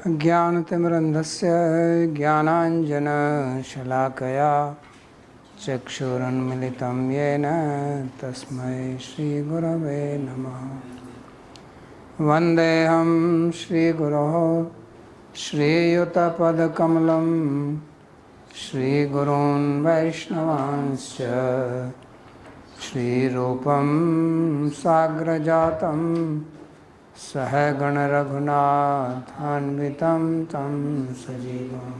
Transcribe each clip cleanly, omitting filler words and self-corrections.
ज्ञानतिमिरन्धस्य ज्ञानाञ्जनशलाकया चक्षुरुन्मिलितं येन तस्मै श्रीगुरवे नमः। वन्देऽहं श्रीगुरोः श्रीयुतपदकमलं श्रीगुरून् वैष्णवांश्च श्रीरूपं साग्रजातं सहगण रघुनाथान्वितं तं सजीवं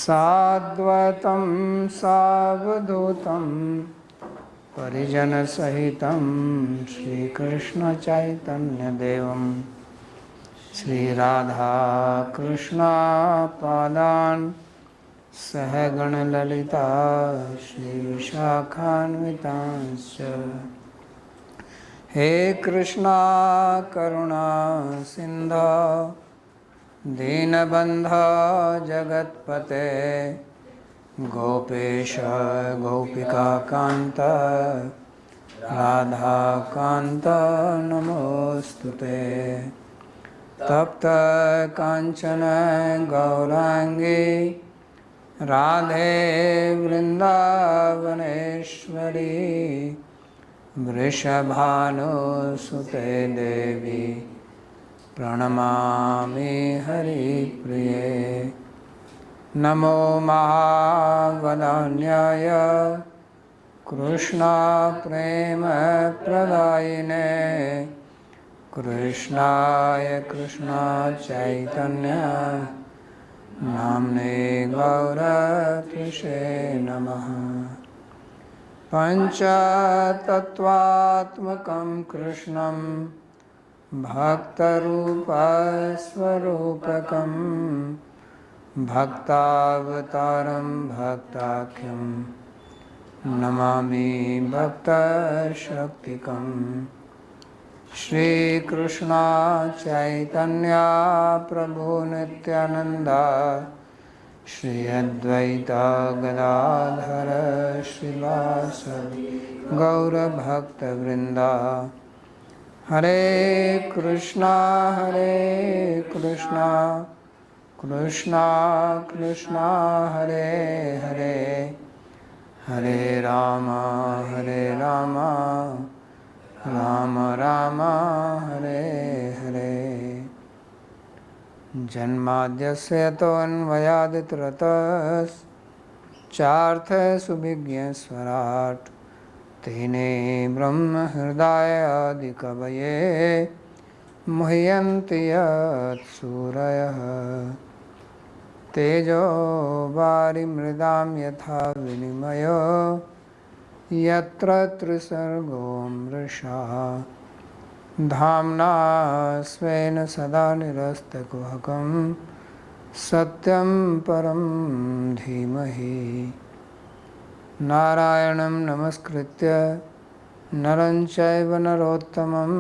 साद्वैतं सावधूतं परिजनसहितं श्रीकृष्णचैतन्यदेवं श्रीराधाकृष्णपादान् सहगण ललिता श्रीविशाखान्वितांश्च। हे कृष्णा करुणा सिंधु दीनबंधो जगत्पते गोपेश गोपिका कांत राधा कांत नमोस्तुते। तप्त कांचन गौरांगी राधे वृंदावनेश्वरी वृषभानुसुते देवी प्रणमामि हरिप्रिये। नमो महावदान्याय कृष्णा प्रेम प्रदायिने कृष्णाय कृष्णा चैतन्य नाम्ने गौरकृष्णे नमः। पंचतत्वात्मकं कृष्णं भक्तरूपस्वरूपकं भक्तावतारं भक्ताख्यं नमामि भक्तशक्तिकं। श्रीकृष्ण चैतन्य प्रभु नित्यानंद श्री अद्वैता गदाधर श्रीवासदि गौरभक्तवृंदा। हरे कृष्णा कृष्णा कृष्णा हरे हरे हरे राम राम राम हरे हरे। जन्माद्यस्य तोऽन्वयादितरतश्चार्थसुविज्ञस्वराट् तेने ब्रह्महृदायादिकवये मुह्यन्ति यत्सूरयः। तेजो वारिमृदां यथा विनिमयो यत्र त्रिसर्गो मृषा धाम्ना स्वेन सदा निरस्तकुहकं सत्यं परं धीमहि। नारायणं नमस्कृत्य नरं चैव नरोत्तमं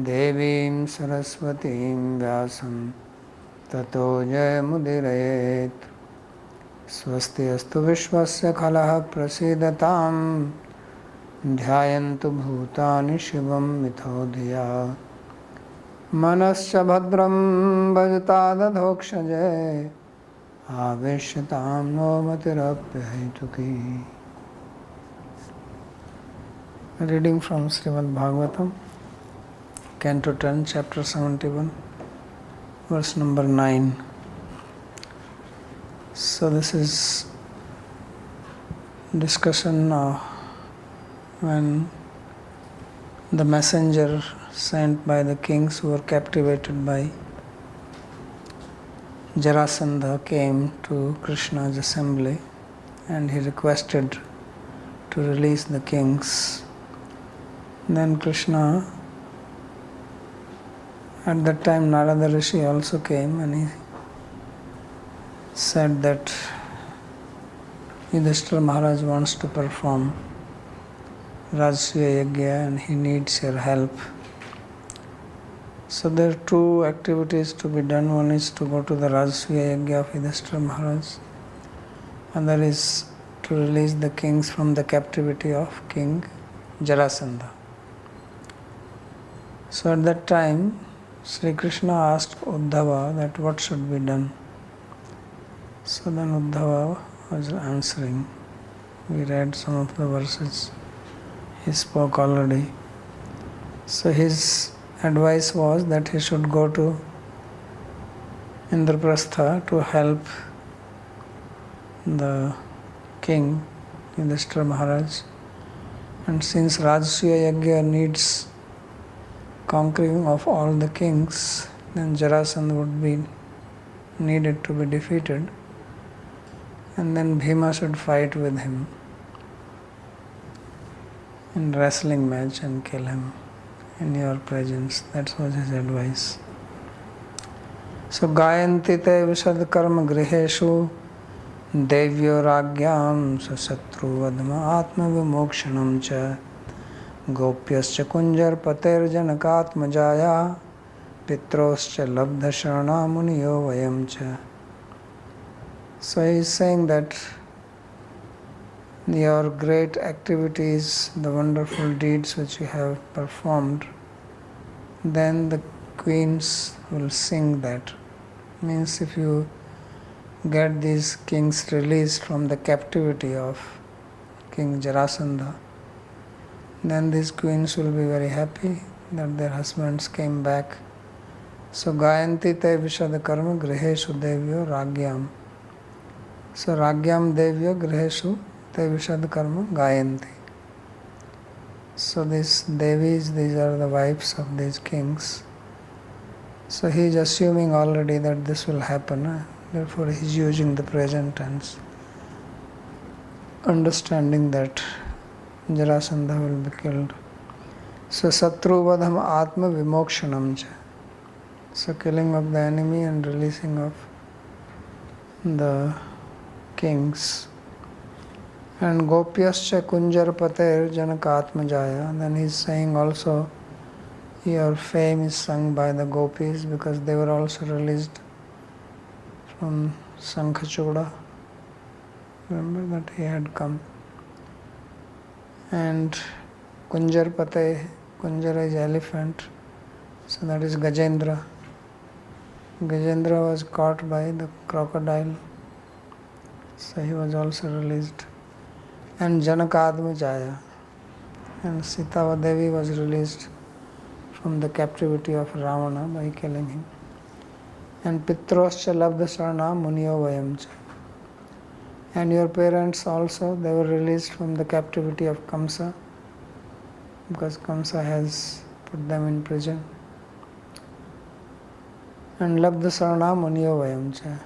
देवीं सरस्वतीं व्यासं ततो जयमुदीरयेत्। स्वस्ति अस्तु विश्वस्य खलः प्रसीदतां ध्यायन्तु भूतानि शिवं मिथो धिया। मनश्च भद्रं भजतादधोक्षजे आवेश्यतां no मतिरप्यहेतुकी। Reading from Śrīmad-Bhāgavatam, Canto 10, Chapter 71, verse number 9. So this is discussion when the messenger sent by the kings who were captivated by Jarasandha came to Krishna's assembly and he requested to release the kings. Then Krishna, at that time Narada Rishi also came and he said that Yudhishthira Maharaj wants to perform Rajasuya Yajna and he needs your help. So there are two activities to be done. One is to go to the Rajasuya Yajna of Yudhishthira Maharaj. Another is to release the kings from the captivity of King Jarasandha. So at that time, Sri Krishna asked Uddhava that what should be done. So then Uddhava was answering. We read some of the verses. He spoke already. So his advice was that he should go to Indraprastha to help the king, Yudhishthira Maharaj. And since Rajasuya Yajna needs conquering of all the kings, then Jarasandha would be needed to be defeated. And then Bhima should fight with him in wrestling match and kill him in your presence. That was his advice. So Gayanti te visad karma griheshu devyo ragyam sasatru vadma atma vimokshanam cha gopyascha kunjar pater janakatma jaya pitroscha labdha sharana muniyo vayam cha. So he is saying that your great activities, the wonderful deeds which you have performed, then the queens will sing that. Means if you get these kings released from the captivity of King Jarasandha, then these queens will be very happy that their husbands came back. So Gayanti te vishad karma griheshu devyo ragyam. So ragyam devyo griheshu te vishad karma gayanti. So these devis, these are the wives of these kings. So he is assuming already that this will happen. Therefore he is using the present tense, understanding that Jarasandha will be killed. So Satru vadham atma vimokshanam cha. So killing of the enemy and releasing of the kings. And Gopyascha kunjar pater janakatma jaya. Then he is saying also, your fame is sung by the gopis because they were also released from Sankhachura. Remember that he had come. And Kunjar Pate, Kunjara is elephant, so that is Gajendra. Gajendra was caught by the crocodile, so he was also released. And Janakadma Jaya, and Sitava Devi was released from the captivity of Ravana by killing him. And Pitroscha Labdha Sarana Muniyo Vayamcha. And your parents also, they were released from the captivity of Kamsa, because Kamsa has put them in prison. And Labdha Sarana Muniyo Vayamcha.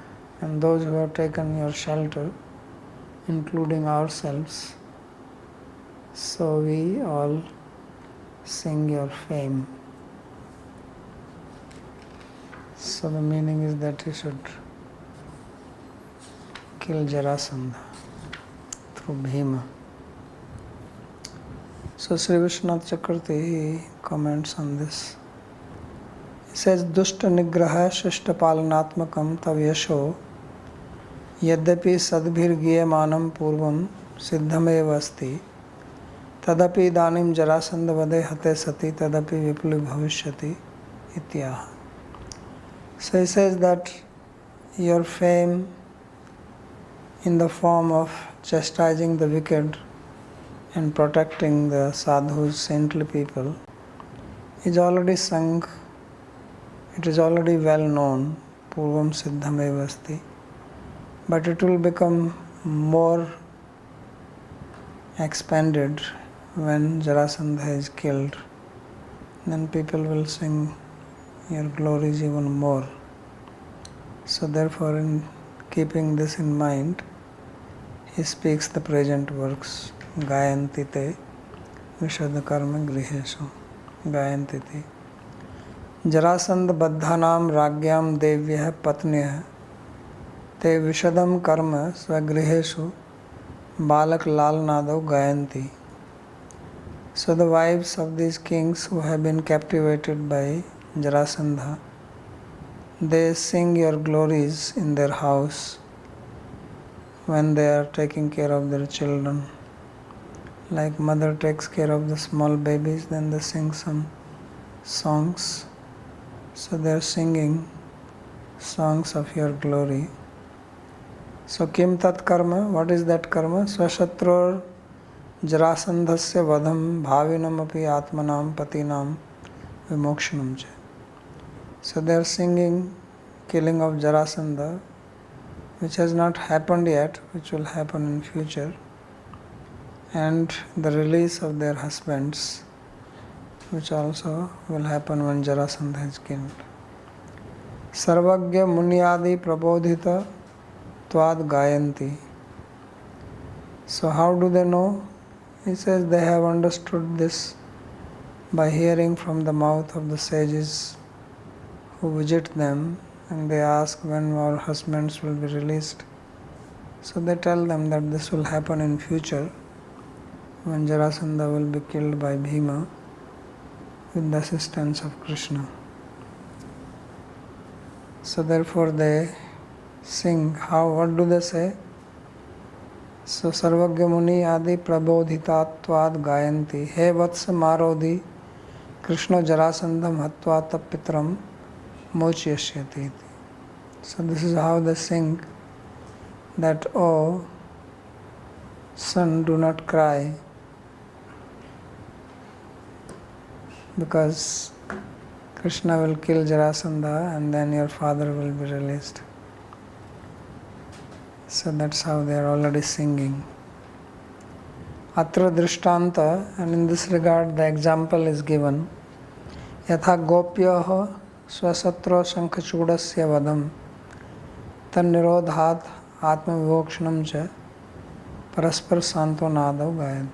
And those who have taken your shelter, including ourselves, so we all sing your fame. So the meaning is that you should kill Jarasandha through Bhima. So Sri Vishwanath Chakravarti, he comments on this. He says, Dushta nigraha shishta palanatmakam tav yasho yadyapi sadbhir giyamanam purvam siddhameva asti tadapi danim jarasandha vade hate sati tadapi vipuli bhavishyati ityaha. So he says that your fame in the form of chastising the wicked and protecting the sadhus, saintly people, is already sung, it is already well known, purvam siddhameva asti, but it will become more expanded when Jarasandha is killed. Then people will sing your glories even more. So therefore, in keeping this in mind, he speaks the present works. Gayanti te vishad karma griheshu. Gayanti te. Jarasandha baddhanam ragyam devyah patnyah te vishadam karma svagriheshu balak lalnado gayanti. So the wives of these kings who have been captivated by Jarasandha, they sing your glories in their house when they are taking care of their children. Like mother takes care of the small babies, then they sing some songs. So they are singing songs of your glory. So kim tat karma? What is that karma? Swashatror jarasandhasya vadham bhavinam api atmanam patinam vimokshanam cha. So they are singing killing of Jarasandha, which has not happened yet, which will happen in future, and the release of their husbands, which also will happen when Jarasandha is killed. Sarvagya Munyadi Prabodhita Tvad Gayanti. So how do they know? He says they have understood this by hearing from the mouth of the sages who visit them, and they ask when our husbands will be released. So they tell them that this will happen in future when Jarasandha will be killed by Bhima with the assistance of Krishna. So therefore they sing. What do they say? So Sarvagya Muni Adi Prabodhitatvad Gayanti He Vatsa Marodhi Krishna Jarasandham Hatva Tapitram Mochyasyati. So this is how they sing that, oh son, do not cry, because Krishna will kill Jarasandha and then your father will be released. So that's how they are already singing. Atra Drishtanta, and in this regard the example is given. Yatha Gopyaha Swasatro Sankhachudasya Vadam Tannirodhat Atma Vivokshanam Cha Paraspar Santo Nadav Gayat.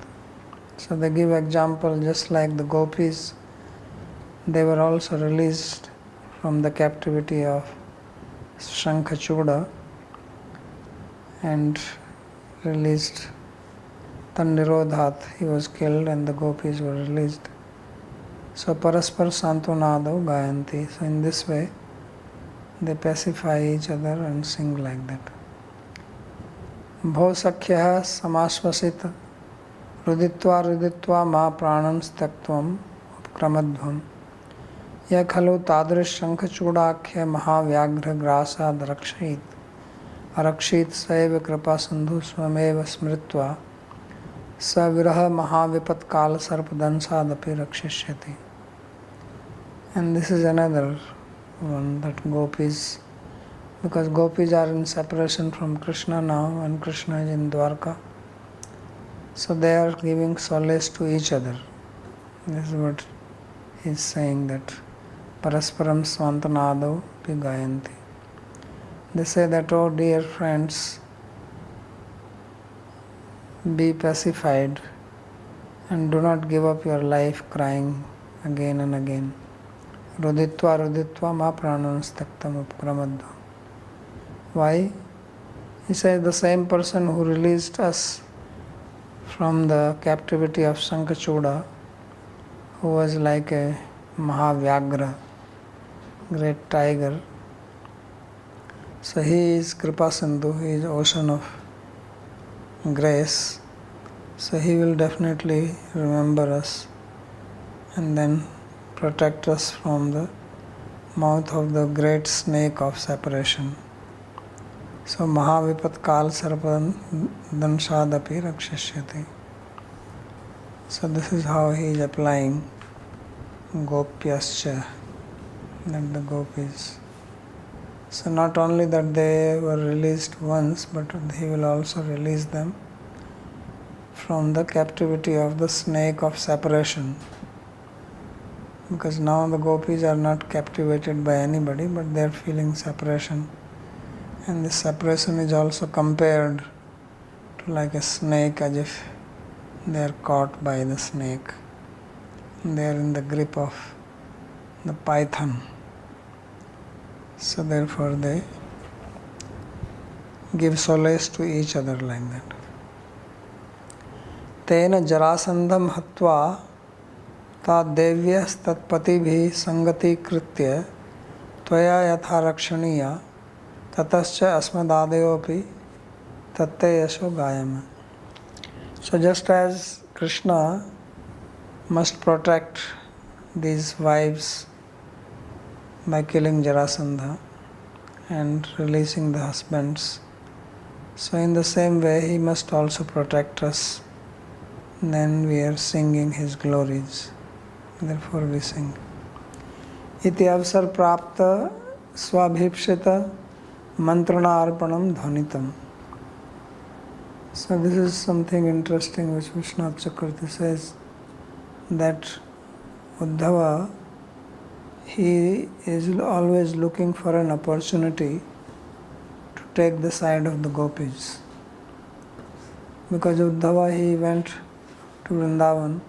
So they give example just like the gopis. They were also released from the captivity of Shankachuda and released Tannirodhat. He was killed and the gopis were released. So Paraspar Santonadav Gayanti. So in this way they pacify each other and sing like that. Bho Sakhya Samasvasit Ruditva Ma Pranam Staktvam Upkramadvam Ya Khalu Tadrish Shankhachudakya Mahavyagra Grasad Rakshit Arakshit Saiva Kripa Sandhu Swameva Smritva Saviraha Mahavipat Kala Sarpadansadapi Rakshishyati. And this is another one that gopis, because gopis are in separation from Krishna now and Krishna is in Dwarka. So they are giving solace to each other. This is what he is saying, that Parasparam Svantanadav Pi Gayanti. They say that, oh dear friends, be pacified and do not give up your life crying again and again. Ruditva ma prananastaktam upkramadva. Why? He says the same person who released us from the captivity of Sankachuda, who was like a Mahavyagra, great tiger. So he is Kripa Sindhu, he is ocean of grace. So he will definitely remember us and then protect us from the mouth of the great snake of separation. So Mahavipat Kal Sarpan Danshadapi Rakshishyati. So this is how he is applying Gopyascha, that the gopis. So not only that they were released once, but he will also release them from the captivity of the snake of separation. Because now the gopis are not captivated by anybody, but they are feeling separation. And this separation is also compared to like a snake, as if they are caught by the snake. They are in the grip of the python. So therefore they give solace to each other like that. Tena Jarasandham Hatva Tad Devyas Tatpatibhi Sangati Kritya Tvaya Yatha Rakshaniya Tatascha Asmadadeyopi Tatte Yasho Gayama. So just as Krishna must protect these wives by killing Jarasandha and releasing the husbands. So in the same way, he must also protect us. Then we are singing his glories. Therefore we sing. Iti avsar prapta swabhipshita mantrana arpanam dhvanitam. So this is something interesting which Vishwanath Chakravarti says, that Uddhava, he is always looking for an opportunity to take the side of the gopis. Because Uddhava, he went to Vrindavan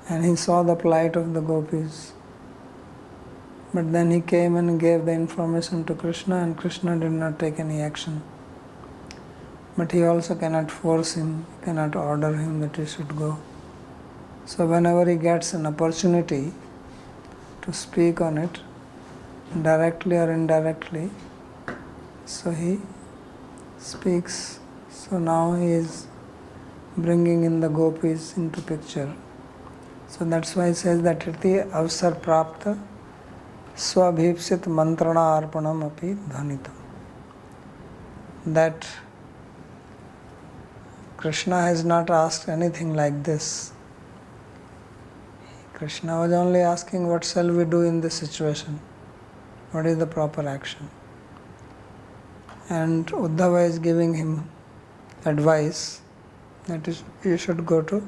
and he saw the plight of the gopis. But then he came and gave the information to Krishna, and Krishna did not take any action. But he also cannot force him, cannot order him that he should go. So whenever he gets an opportunity to speak on it, directly or indirectly, so he speaks. So now he is bringing in the gopis into picture. So that's why he says that iti avsar prapta swabhipsit mantrana arpanam api dhanitam. That Krishna has not asked anything like this. Krishna was only asking, what shall we do in this situation? What is the proper action? And Uddhava is giving him advice that is, you should go to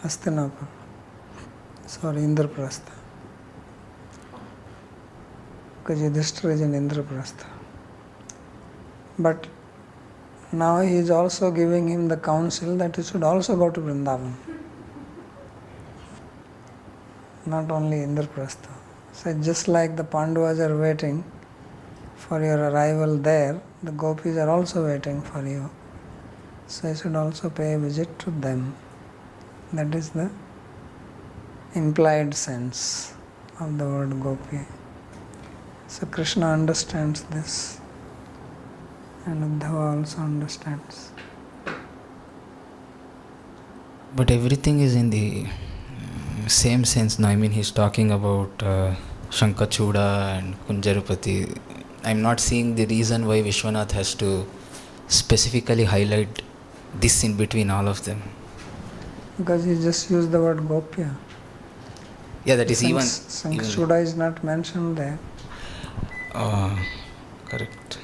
Hastinapur. Indraprastha. Because Yudhishthira is in Indraprastha. But now he is also giving him the counsel that he should also go to Vrindavan. Not only Indraprastha. So just like the Pandavas are waiting for your arrival there, the gopis are also waiting for you. So you should also pay a visit to them. That is the implied sense of the word gopi. So Krishna understands this, and Uddhava also understands. But everything is in the same sense now. I mean, he's talking about Shankachuda and Kunjarapati. I'm not seeing the reason why Vishwanath has to specifically highlight this in between all of them. Because he just used the word gopya. Yeah, that is Shankachuda is not mentioned there. Correct.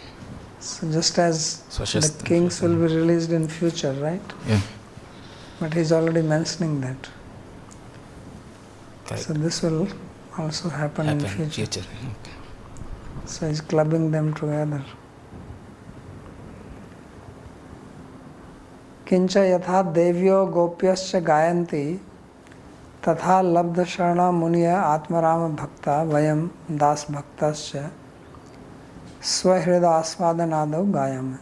So just as the kings will be released in future, right? Yeah. But he's already mentioning that. Correct. So this will also happen in future. Okay. So he's clubbing them together. Kincha yatha devyo gopyascha gayanti tatha labdha sharana muniya atmarama bhakta vayam das bhaktascha swahrida asvadanadav gayam.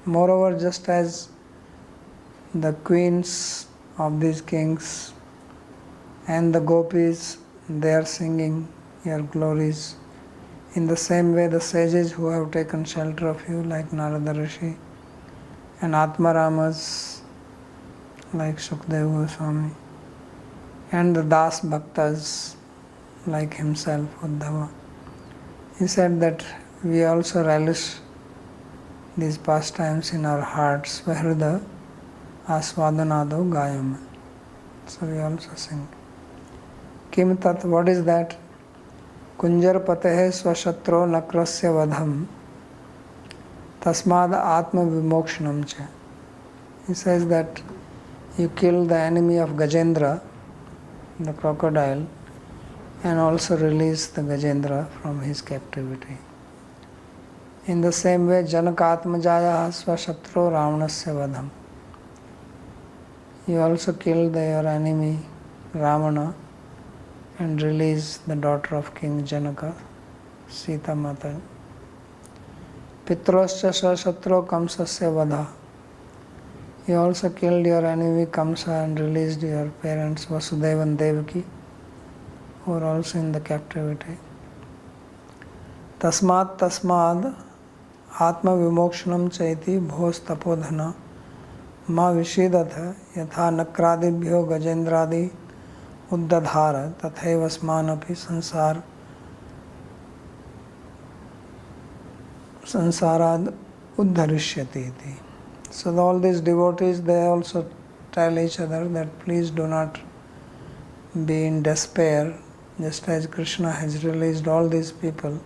Moreover, just as the queens of these kings and the gopis, they are singing your glories, in the same way the sages who have taken shelter of you, like Narada Rishi, and Atmaramas like Shukdev Goswami, and the Das Bhaktas like himself, Uddhava. He said that we also relish these pastimes in our hearts. Vahrida asvadanado gayam. So we also sing. Kim tat, what is that? Kunjar patehe swashatro nakrasya vadham tasmad atma vimokshanam cha. He says that you kill the enemy of Gajendra, the crocodile, and also release the Gajendra from his captivity. In the same way, Janakatmajaya swashatro ravanasya vadham. You also kill your enemy Ravana and release the daughter of King Janaka, Sita Mata. Pitroscha swashatro kamsasya vadha. You also killed your enemy Kamsa and released your parents Vasudeva and Devaki, who are also in the captivity. Tasmad atma vimokshanam chaiti bhos tapodhana ma vishidatha yatha nakradibhyo gajendradi uddadhara tathaiva smanapi sansar sansarad uddharishyati iti. So all these devotees, they also tell each other that please do not be in despair. Just as Krishna has released all these people,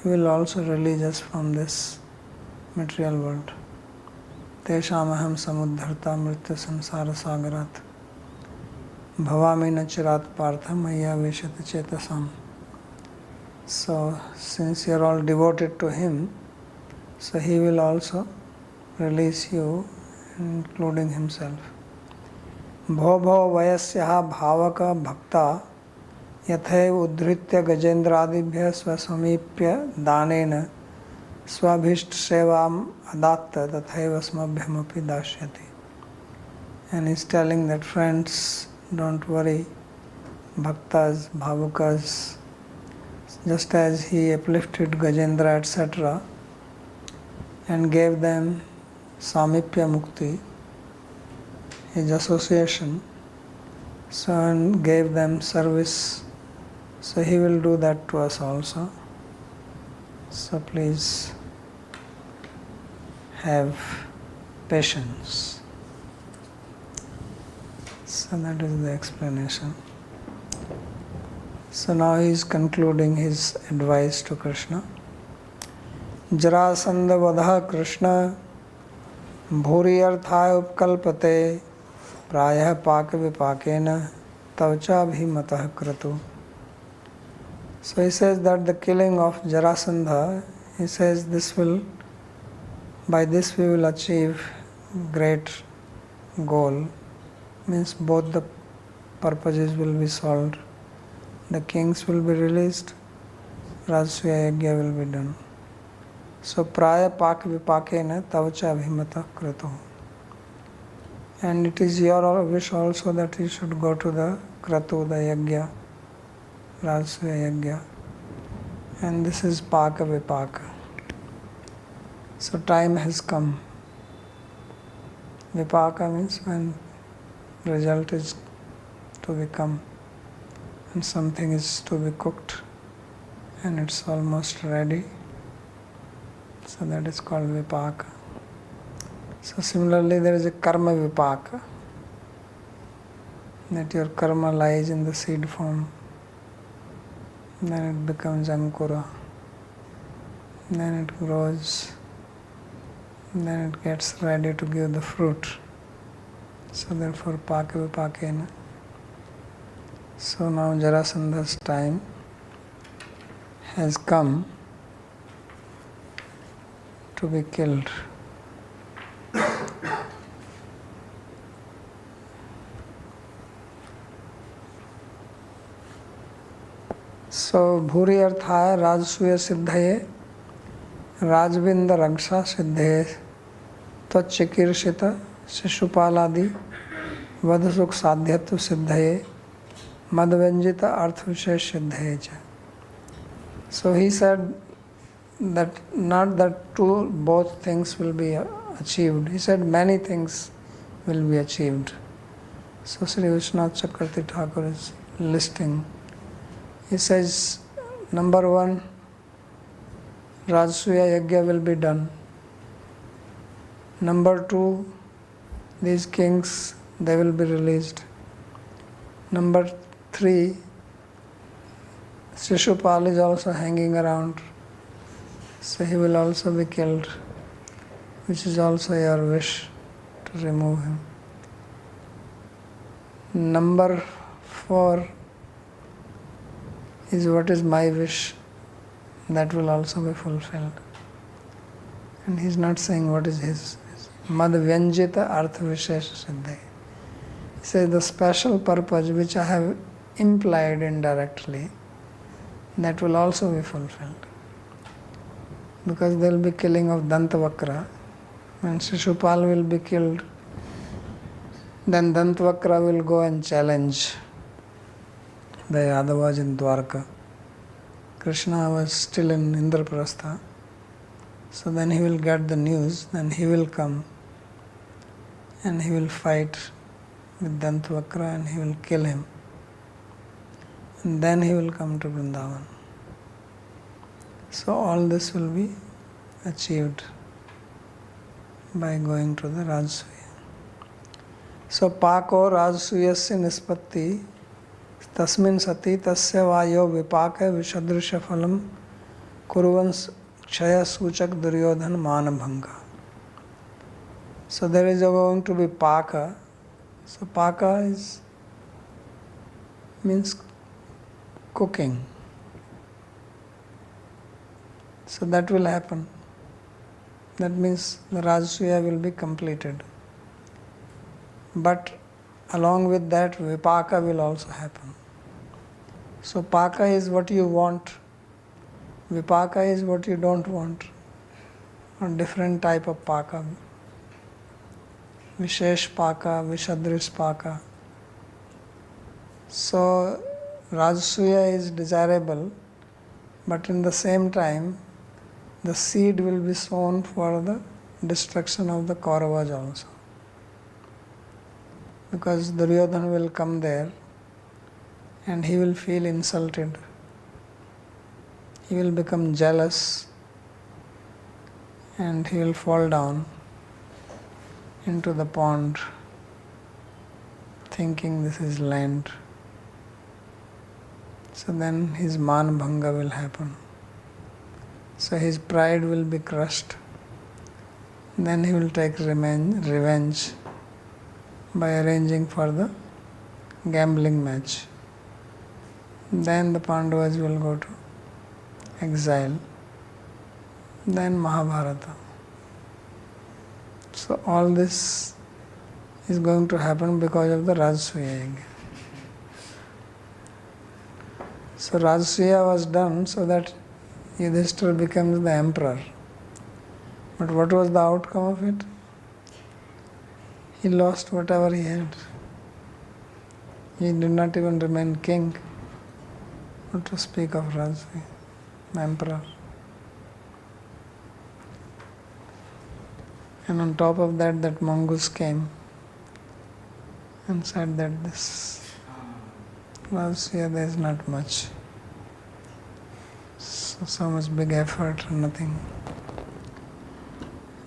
He will also release us from this material world. Tesham aham samuddharta mritya samsara sagarat bhavami na chirat partha maya veshata chetasam. So since you are all devoted to Him, so He will also release you, including Himself. Bho bho vayasyaha bhavaka bhakta yathaiv uddhritya gajendradibhya svasamipya danena swabhisht sevam adatta tathaiva smabhyamapi dashyati. And he's telling that friends, don't worry, bhaktas, bhavukas, just as he uplifted Gajendra etc. and gave them samipya mukti, his association, so and gave them service, so he will do that to us also. So please have patience. So that is the explanation. So now he is concluding his advice to Krishna. Jarasandha vadha Krishna bhuri arthaya upkalpate prayah paka vipakena tavcha bhimatah kratu. So he says that the killing of Jarasandha, he says by this we will achieve great goal. Means both the purposes will be solved. The kings will be released, Rajasuya Yajna will be done. So praya pak vipakena tavcha abhimata kratu. And it is your wish also that you should go to the kratu, the yajna, Rajasuya Yajna. And this is paka vipaka. So time has come. Vipaka means when result is to become and something is to be cooked and it's almost ready. So that is called vipaka. So similarly there is a karma vipaka, that your karma lies in the seed form. Then it becomes ankura. Then it grows. Then it gets ready to give the fruit. So therefore paka vipakena. So now Jarasandha's time has come to be killed. So bhuri arthaya rajasuya siddhaye rajvinda raksha siddhaye tvachikirshita shishupaladi vadasuk sadhyatva siddhaye madvanjita arthvishesh siddhaye cha. So he said that not that both things will be achieved. He said many things will be achieved. So Sri Vishwanath Chakravarti Thakur is listing. He says, number 1, Rajasuya Yajna will be done. Number 2, these kings, they will be released. Number 3, Shishupal is also hanging around. So he will also be killed, which is also your wish to remove him. Number 4 is what is my wish, that will also be fulfilled. And he is not saying what is his. Madhvyanjita artha vishesha siddhaya. He says the special purpose which I have implied indirectly, that will also be fulfilled. Because there will be killing of Dantavakra. When Shishupal will be killed, then Dantavakra will go and challenge the Yadavas in Dwarka. Krishna was still in Indraprastha. So then he will get the news, then he will come and he will fight with Dantavakra and he will kill him. And then he will come to Vrindavan. So all this will be achieved by going to the Rajasuya. So Pako Rajasuyasya Nispatti Tasmin Sati Tasya Vayo Vipaka Vishadrisha Phalam Kuruvans Kshaya Suchak Duryodhan Manabhanga. So there is going to be Paka. So Paka means cooking. So that will happen. That means the Rajasuya will be completed. But along with that, Vipaka will also happen. So Paka is what you want. Vipaka is what you don't want. A different type of Paka. Vishesh Paka, Vishadrish Paka. So Rajasuya is desirable, but in the same time, the seed will be sown for the destruction of the Kauravas also. Because Duryodhana will come there and he will feel insulted. He will become jealous and he will fall down into the pond thinking this is land. So then his manbhanga will happen. So his pride will be crushed. Then he will take revenge by arranging for the gambling match. Then the Pandavas will go to exile. Then Mahabharata. So all this is going to happen because of the Rajasuya Yajna. So Rajasuya was done so that Yudhishthira becomes the emperor. But what was the outcome of it? He lost whatever he had. He did not even remain king, not to speak of Rajasuya, emperor. And on top of that, that mongoose came and said that this Rajasuya, there is not much. So much big effort, nothing.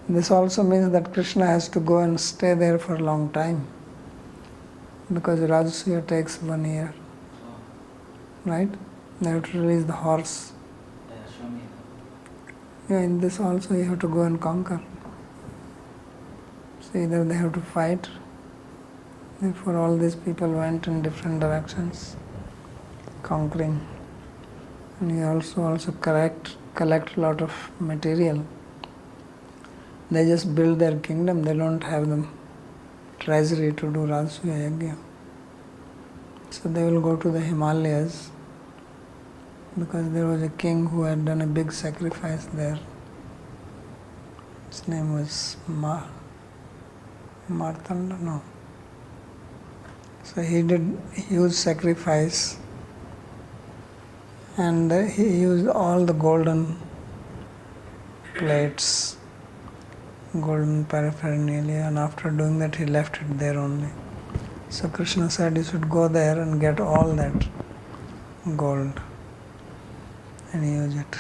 This also means that Krishna has to go and stay there for a long time, because Rajasuya takes 1 year. Right? They have to release the horse. Yeah, in this also you have to go and conquer. So either they have to fight, therefore all these people went in different directions, conquering. And you also collect a lot of material. They just build their kingdom, they don't have the treasury to do Rajasuya Yajna. So they will go to the Himalayas, because there was a king who had done a big sacrifice there. His name was Martanda, no. So he did huge sacrifice, and he used all the golden plates, golden paraphernalia, and after doing that he left it there only. So Krishna said you should go there and get all that gold and use it.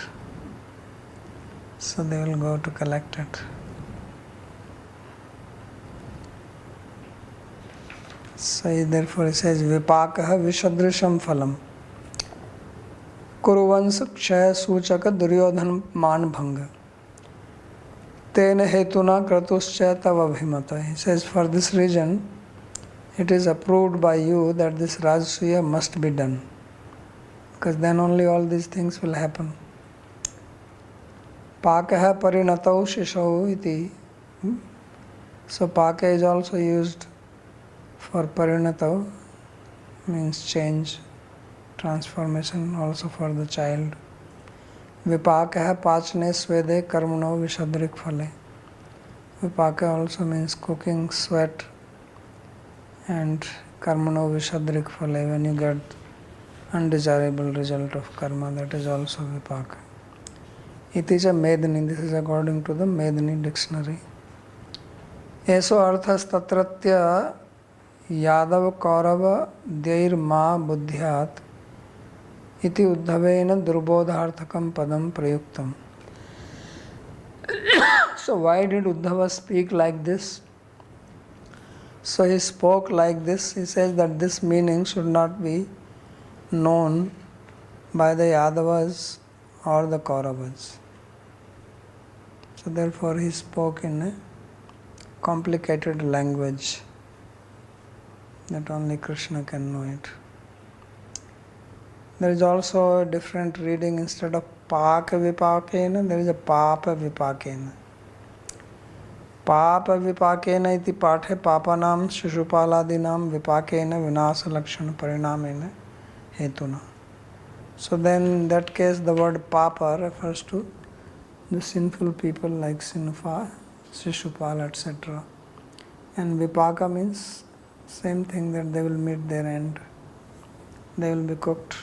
So they will go to collect it. So therefore he says, Vipakaha Vishadrisham Phalam Kuruvans Kshaya Suchaka Duryodhan Manbhanga Tena Hetuna Kratuscha Tavabhimata. He says, for this reason, it is approved by you that this Rajasuya must be done, because then only all these things will happen. Pakaha Parinatau Shishau iti. So Paka is also used for Parinatau, means change, transformation, also for the child. Vipakaha Pachne Swede Karmano Vishadrik Phale. Vipaka also means cooking, sweat, and Karmano Vishadrik Phale, when you get undesirable result of karma, that is also Vipaka. It is a Medini, this is according to the Medini dictionary. Eso arthas tatratya Yadav Kaurava Dair Ma Buddhyat iti Uddhavena Durbodharthakam Padam Prayuktam. So why did Uddhava speak like this? So he spoke like this. He says that this meaning should not be known by the Yadavas or the Kauravas. So therefore he spoke in a complicated language that only Krishna can know it. There is also a different reading. Instead of Paka Vipakena, there is a Papa Vipakena. Papa Vipakena iti pathe papanam Shishupaladinam Vipakena Vinasa Lakshana Parinamena Hetuna. So then in that case the word Papa refers to the sinful people like Sinufa, Shishupal, etc. And Vipaka means same thing, that they will meet their end. They will be cooked.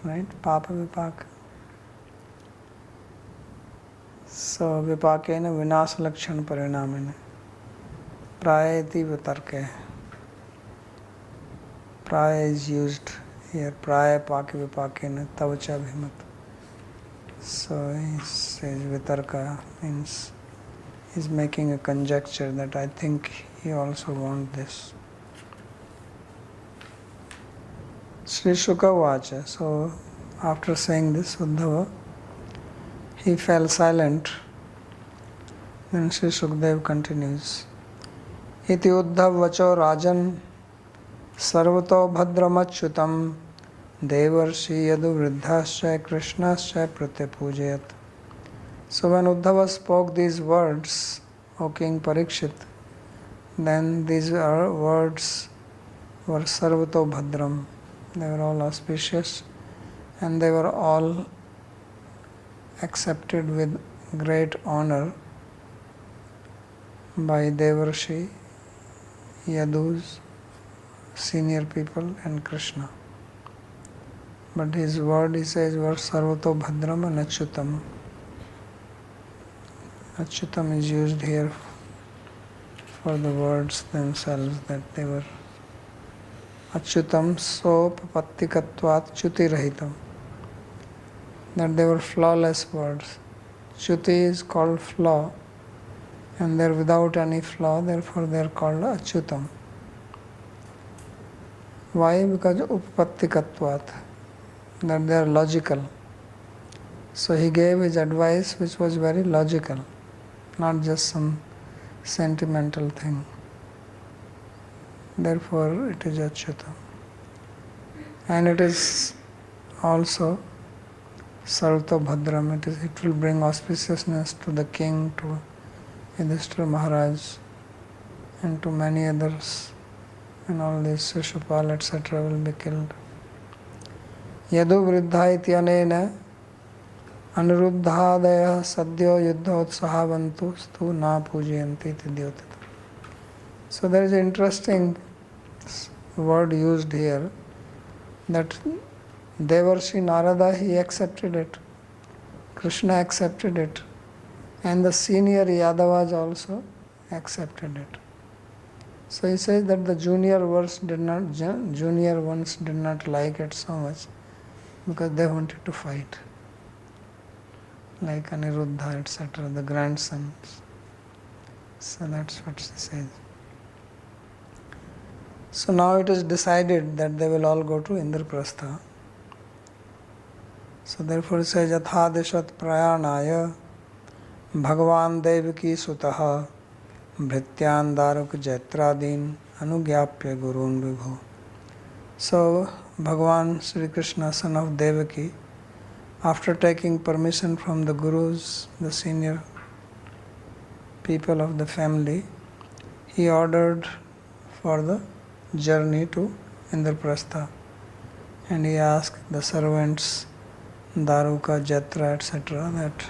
Right? Papa Vipaka. So Vipakena Vinasa Lakshana Parinamena. Prayati Vitarke. Praya is used here. Praya Paki Vipakena Tavacha Bhimat. So he says Vitarka means he's making a conjecture that I think he also wants this. Sri Shuka Vacha. So after saying this, Uddhava, he fell silent. Then Sri Shukdev continues. Iti Uddhav Vacho Rajan Sarvato Bhadramachyutam Devarshi Yadu Vriddhasya Krishnasya Pratyapujayat. So when Uddhava spoke these words, O King Parikshit, then these words were Sarvato Bhadram. They were all auspicious and they were all accepted with great honor by Devarshi, Yadus, senior people, and Krishna. But his word, he says, were Sarvato Bhadram and Achyutam. Achyutam is used here for the words themselves, that they were Achyutam Sopapattikatvat Chuti-rahitam. That they were flawless words. Chuti is called flaw, and they are without any flaw, therefore they are called Achyutam. Why? Because Upapattikatvat, that they are logical. So he gave his advice which was very logical, not just some sentimental thing. Therefore it is Achyutam. And it is also Sarvato Bhadram. It will bring auspiciousness to the king, to Yudhishthira Maharaj, and to many others. And all these Shishupal, etc. will be killed. Yadu Vriddha ityanena Aniruddhadaya Sadyo Yuddhotsahavantu Stu Na Pujayanti iti Dyotita. So there is an interesting word used here, that Devarshi Narada, he accepted it. Krishna accepted it. And the senior Yadavas also accepted it. So he says that the junior ones did not like it so much because they wanted to fight. Like Aniruddha, etc., the grandsons. So that's what she says. So now it is decided that they will all go to Indraprastha. So therefore it says, Yathadishat prayanaya Bhagavan Devaki Sutaha Bhrityan Daruk Jaitradin Anugyapya Gurun Vibhu. So Bhagavan Sri Krishna, son of Devaki, after taking permission from the gurus, the senior people of the family, he ordered for the journey to Indraprastha. And he asked the servants, Daruka, Jatra, etc., that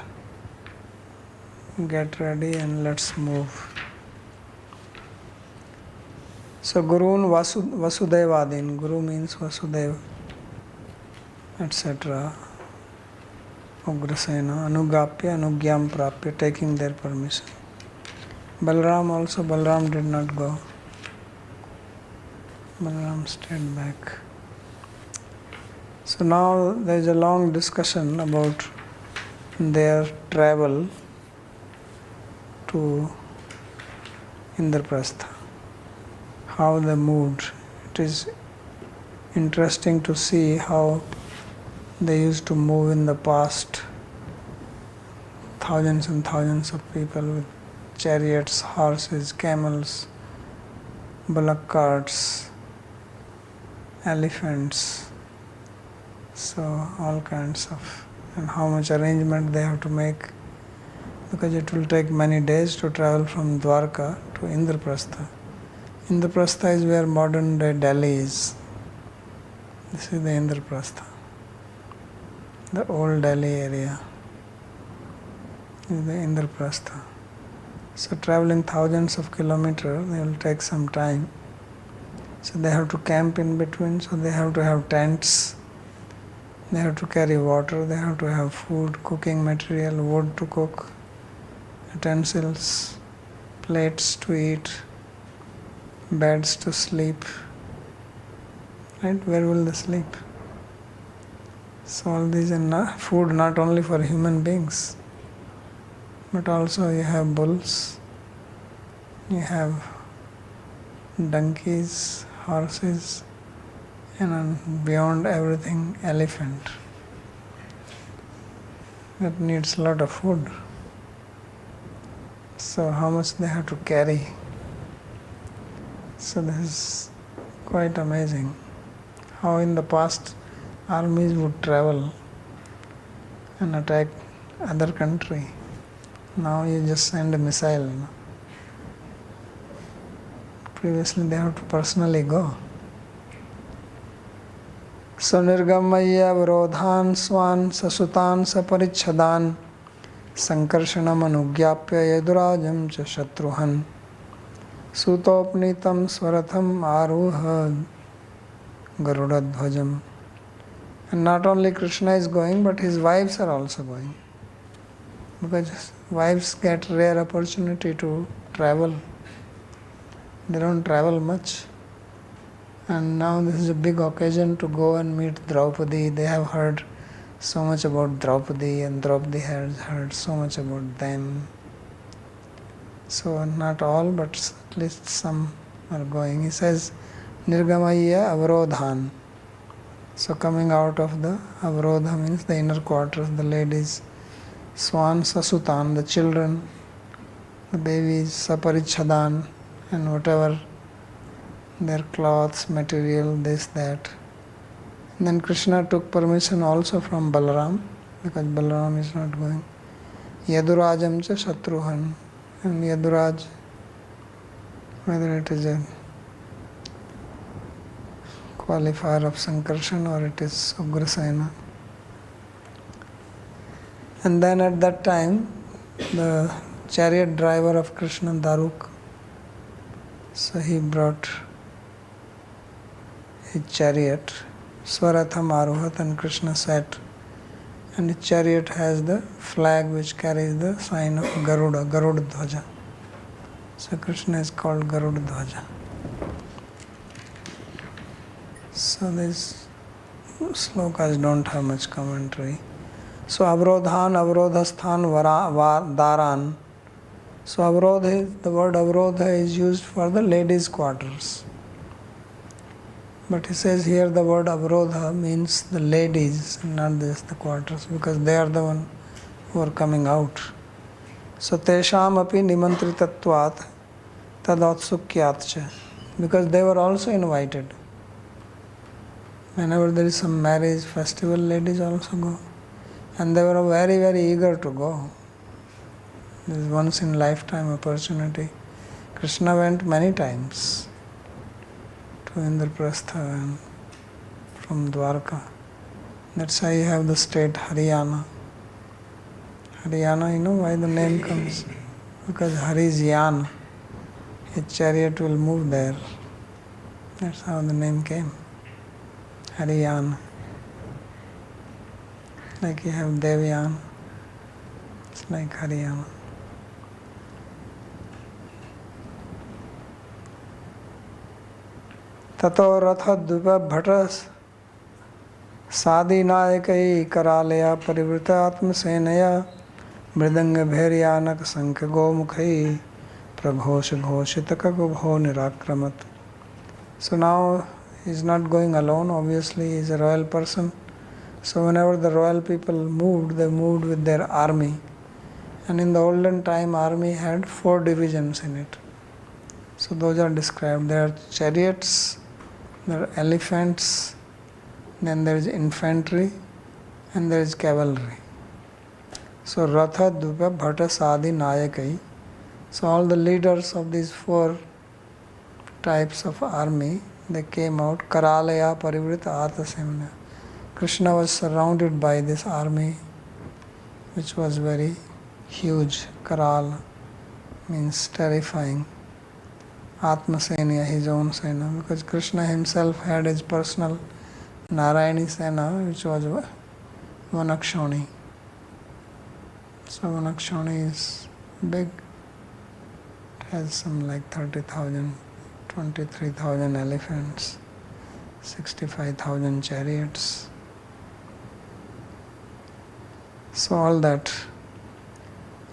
get ready and let's move. So Gurun Vasudevadin, Guru means Vasudeva, etc. Ugrasena, Anugapya, Anugyam Prapya, taking their permission. Balram did not go. Balram stayed back. So now there is a long discussion about their travel to Indraprastha, how they moved. It is interesting to see how they used to move in the past. Thousands and thousands of people with chariots, horses, camels, bullock carts, elephants, so all kinds of, and how much arrangement they have to make, because it will take many days to travel from Dwarka to Indraprastha. Indraprastha is where modern day Delhi is. This is the Indraprastha, the old Delhi area is the Indraprastha. So traveling thousands of kilometers, they will take some time. So they have to camp in between, so they have to have tents, they have to carry water, they have to have food, cooking material, wood to cook, utensils, plates to eat, beds to sleep. Right? Where will they sleep? So all these are food not only for human beings, but also you have bulls, you have donkeys, horses, and beyond everything, elephant. That needs a lot of food. So how much they have to carry. So this is quite amazing. How in the past armies would travel and attack other country. Now you just send a missile. Previously they have to personally go. So nirgamaya virodhan swan sasutan saparichhadan sankarshanam anugyapya yadurajam cha shatruhan sutopnitam swaratham aruha garudadhvajam. And not only Krishna is going, but his wives are also going. Because wives get rare opportunity to travel. They don't travel much. And now this is a big occasion to go and meet Draupadi. They have heard so much about Draupadi, and Draupadi has heard so much about them. So not all, but at least some are going. He says, Nirgamaya Avrodhan. So coming out of the Avrodha means the inner quarters, the ladies. Swan Sasutan, the children, the babies, Saparichadan, and whatever their clothes, material, this, that. And then Krishna took permission also from Balaram, because Balaram is not going. Yadurajam cha Shatruhan. And Yaduraj, whether it is a qualifier of Sankarshan or it is Ugrasena. And then at that time, the chariot driver of Krishna, Daruk, so he brought his chariot, Swaratham Aruhat, and Krishna sat. And his chariot has the flag which carries the sign of Garuda, Garudadhvaja. So Krishna is called Garudadhvaja. So these slokas don't have much commentary. So Avrodhan, Avrodhasthan, Daran. So Avrodha, the word Avrodha is used for the ladies' quarters. But he says here the word Avrodha means the ladies, not just the quarters, because they are the one who are coming out. So Tesham api nimantritatvat tadatsukyatcha, because they were also invited. Whenever there is some marriage festival, ladies also go. And they were very, very eager to go. This is once in lifetime opportunity. Krishna went many times to Indraprastha and from Dwarka. That's why you have the state Haryana. Haryana, you know why the name comes? Because Hari is Yan. His chariot will move there. That's how the name came. Haryana. Like you have Devyan. It's like Haryana. Tato ratha dvipa bhatas सादिनायकै करालया परिवृतात्मसेनया मृदंगभैर्यानक शंख गोमुखै प्रघोष घोषित ककुभो निराक्रमत. So now he is not going alone, obviously he is a royal person. So whenever the royal people moved, they moved with their army. And in the olden time, army had 4 divisions in it. So those are described. There are chariots, there are elephants, then there is infantry, and there is cavalry. So Ratha, Dvapa, Bhatta, Sadi, Nayakai. So all the leaders of these 4 types of army, they came out. Karalaya Parivrita Atasemna. Krishna was surrounded by this army, which was very huge. Karal means terrifying. Atmasena, his own Sena, because Krishna himself had his personal Narayani Sena, which was Vanakshani. So Vanakshani is big. It has some like 30,000, 23,000 elephants, 65,000 chariots. So all that.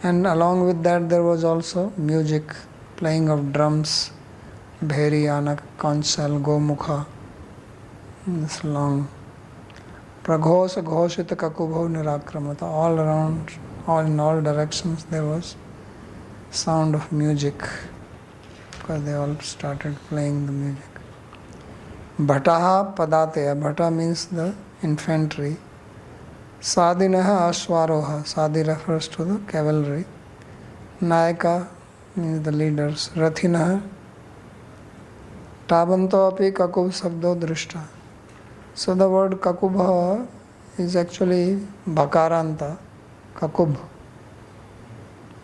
And along with that there was also music, playing of drums, bheri, anak, konchal, gomukha, this long. Praghosha ghoshita kakubho nirakramata. All around, all in all directions there was sound of music, because they all started playing the music. Bhataha padateya. Bhata means the infantry. Sadinaha ashwaroha. Sadi refers to the cavalry. Nayaka means the leaders. Rathinaha. Tabanto api kakub sabdo drishta. So the word kakubha is actually bhakaranta, kakub.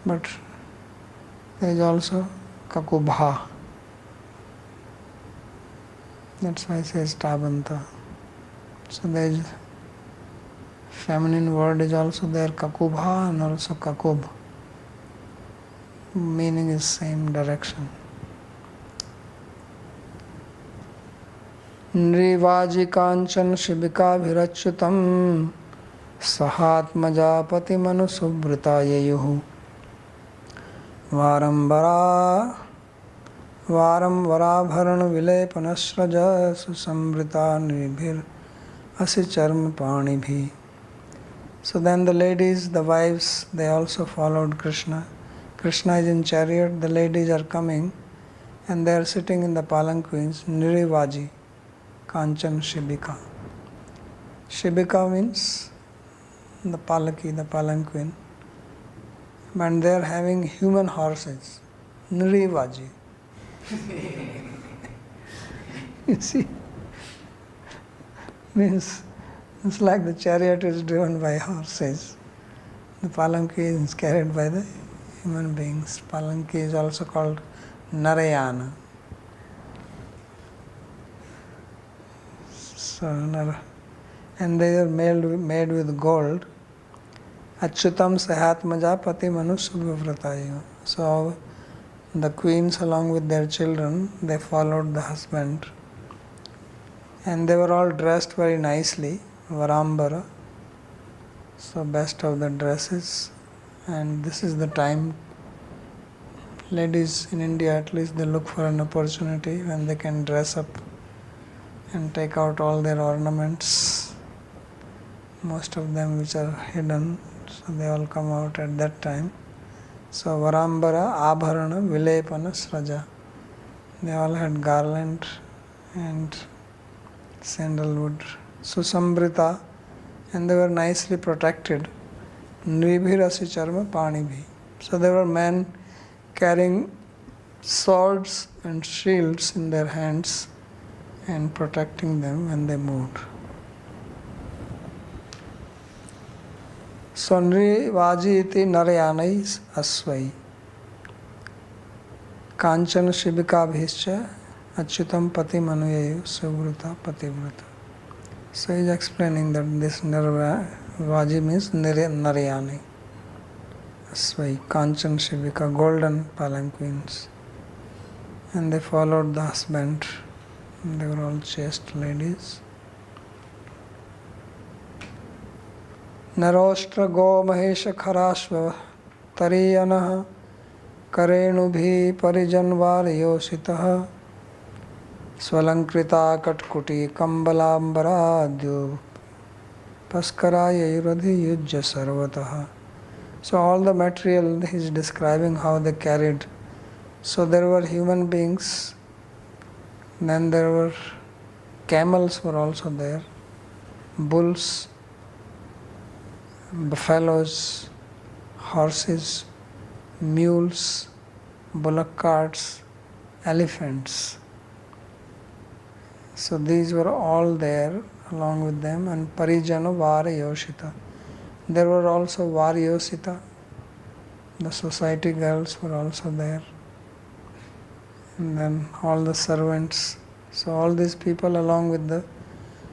But there is also kakubha. That's why it says tabanta. So there is feminine word is also there, kakubha, and also kakub. Meaning is same direction. Nrivaji kanchan shibika virachyutam sahatmajapati manu subrita yayuhu varambara varabharan vilepanasraja susambrita nribhir asicharm panibhi. So then the ladies, the wives, they also followed Krishna. Krishna is in chariot, the ladies are coming and they are sitting in the palanquins, Nirivaji, Kanchan Shibika. Shibika means the palaki, the palanquin. And they are having human horses, Nirivaji. You see, means it's like the chariot is driven by horses. The palanquin is carried by the human beings. Palanquin is also called Narayana. So, and they are made with gold. Achyutam sahatmaja pati manu subhavratayo. So the queens along with their children, they followed the husband. And they were all dressed very nicely. Varambara, so best of the dresses, and this is the time ladies in India, at least, they look for an opportunity when they can dress up and take out all their ornaments, most of them which are hidden, so they all come out at that time. So Varambara, Abharana, Vilepana, Sraja, they all had garland and sandalwood. Susambrita, and they were nicely protected. Nribhirasi charma panibhi. So there were men carrying swords and shields in their hands and protecting them when they moved. So Nrivaji iti narayanai asvai. Kanchan shibikabhischa achyutam pati manuyayu suvrita pativrita. So he is explaining that this Nirvaji means Narayani. Asvai, Kanchan Shivika, golden palanquins. And they followed the husband. They were all chaste ladies. Narostra go mahesha kharashva tariyanah karenubhi parijanvarayositaha svalankrita katkuti kambalambaradyo paskaraya yuradhi yujya sarvataha. So all the material he is describing how they carried. So there were human beings, then there were camels were also there, bulls, buffaloes, horses, mules, bullock carts, elephants. So these were all there along with them, and Parijana Varayoshita. There were also Varyosita, the society girls were also there, and then all the servants. So all these people along with the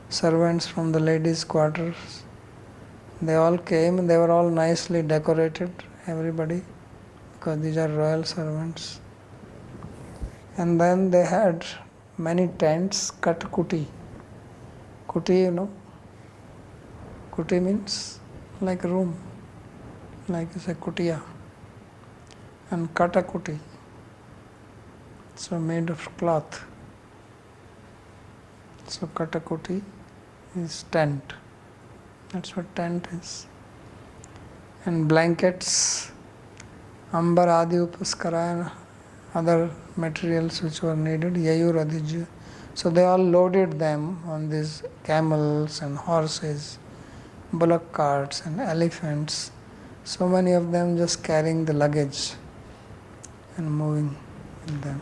servants from the ladies' quarters, they all came and they were all nicely decorated, everybody, because these are royal servants. And then they had many tents, cut kuti. Kuti, you know, kuti means like a room, like it's a kutiya. And kata kuti, so made of cloth. So kata kuti is tent. That's what tent is. And blankets, ambar adi upaskarayana, other materials which were needed, yayur adhijya. So they all loaded them on these camels and horses, bullock carts and elephants. So many of them just carrying the luggage and moving with them.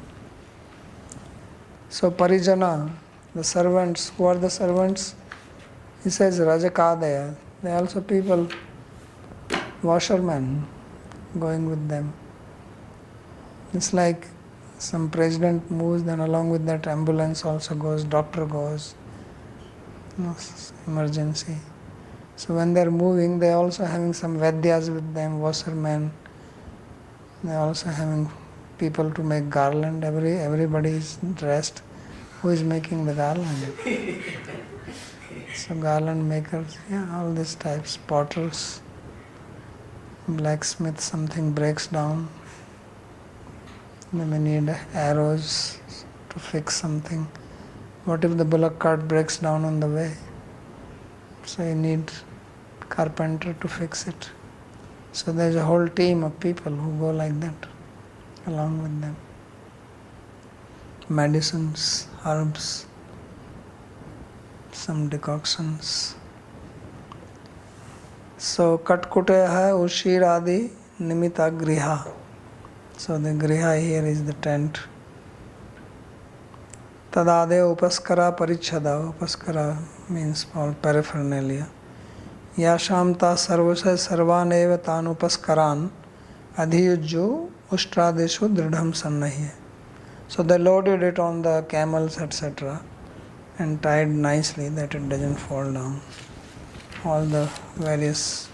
So Parijana, the servants, who are the servants? He says Rajakadaya. They are also people, washermen, going with them. It's like some president moves, then along with that ambulance also goes, doctor goes, emergency. So when they are moving, they are also having some Vaidyas with them, washermen. They are also having people to make garland. Everybody is dressed. Who is making the garland? So garland makers, all these types, potters, blacksmith, something breaks down. They may need arrows to fix something. What if the bullock cart breaks down on the way? So you need carpenter to fix it. So there's a whole team of people who go like that, along with them. Medicines, herbs, some decoctions. So Katkuteha Ushiradi Nimita Griha. So the Griha here is the tent. Tadade Upaskara Parichada. Upaskara means all paraphernalia. Yashamta Sarvasa Sarvaneva Tan Upaskaran Adhiyujju Uštradeshu Dridham Sannahiya. So they loaded it on the camels, etc., and tied nicely that it doesn't fall down. All the various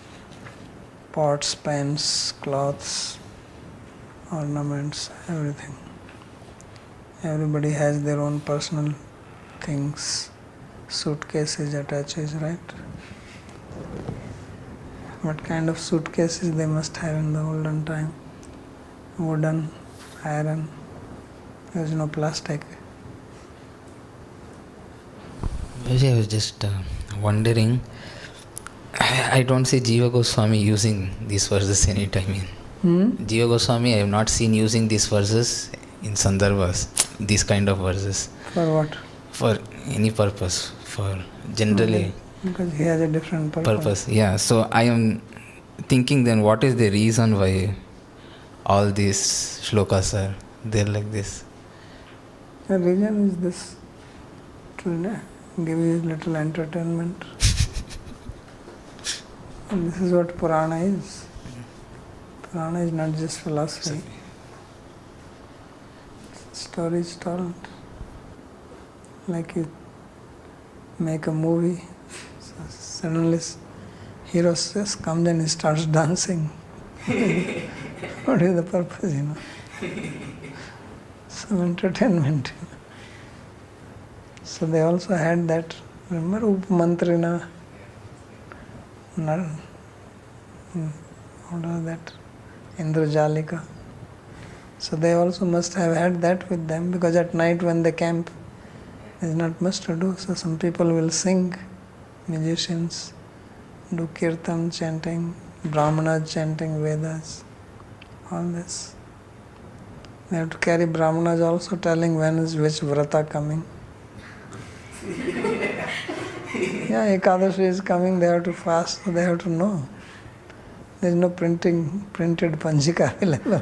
pots, pans, cloths, ornaments, everything. Everybody has their own personal things, suitcases, attaches, right? What kind of suitcases they must have in the olden time? Wooden, iron, there is no plastic. I was just wondering, I don't see Jiva Goswami using these verses anytime in. Jiva Goswami, I have not seen using these verses in Sandarbhas, these kind of verses. For what? For any purpose, for generally. Because he has a different purpose. Yeah, so I am thinking then what is the reason why all these shlokas are there like this? The reason is this, to give you little entertainment. And this is what Purana is. Purana is not just philosophy. Stories told. Like you make a movie, so suddenly hero just comes and he starts dancing. What is the purpose, Some entertainment. So they also had that, remember Upamantrina, what was that? Indrajalika. So they also must have had that with them, because at night when they camp, there's not much to do. So some people will sing, musicians do kirtan chanting, brahmanas chanting Vedas, all this. They have to carry brahmanas also telling when is which vrata coming. Yeah, Ekadashi is coming, they have to fast, so they have to know. There is no printed Panjika available.